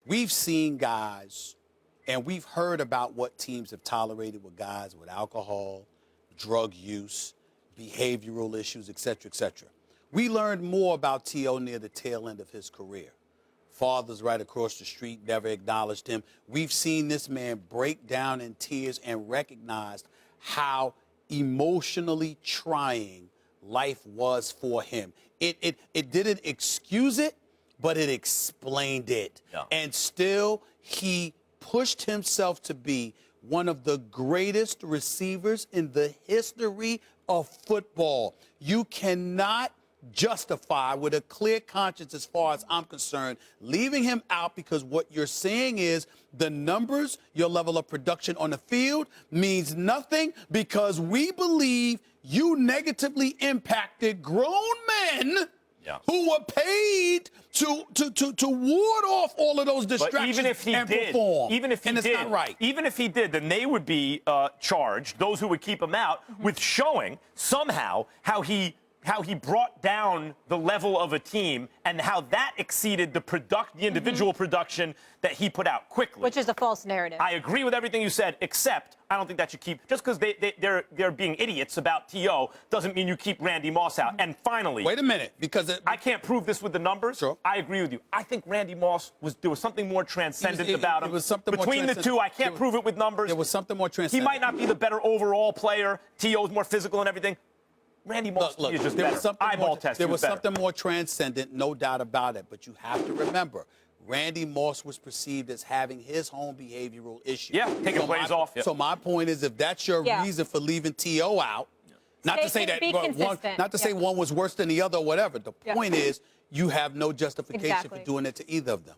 we've seen guys, and we've heard about what teams have tolerated with guys with alcohol, drug use, behavioral issues, et cetera, et cetera. We learned more about T.O. near the tail end of his career. Father's right across the street, never acknowledged him. We've seen this man break down in tears and recognized how emotionally trying life was for him. It didn't excuse it, but it explained it. Yeah. And still, he pushed himself to be one of the greatest receivers in the history of football. You cannot justify with a clear conscience, as far as I'm concerned, leaving him out, because what you're saying is the numbers, your level of production on the field means nothing, because we believe you negatively impacted grown men who were paid to ward off all of those distractions. But even if he and did, perform. even if he and did, it's not right. Even if he did, then they would be charged, those who would keep him out, with showing somehow how he brought down the level of a team and how that exceeded the individual production that he put out quickly. Which is a false narrative. I agree with everything you said, except I don't think that you keep, just because they're being idiots about T.O. doesn't mean you keep Randy Moss out. And finally, wait a minute, because I can't prove this with the numbers. Sure. I agree with you. I think Randy Moss there was something more transcendent about him. It was something between more the two. I can't prove it with numbers. There was something more He transcendent. might not be the better overall player. T.O.'s more physical and everything. Randy Moss is just better. There was something more transcendent, no doubt about it. But you have to remember, Randy Moss was perceived as having his own behavioral issues. Yeah, taking plays off. So my point is, if that's your reason for leaving T.O. out, not to say that one was worse than the other or whatever. The point is, you have no justification for doing it to either of them.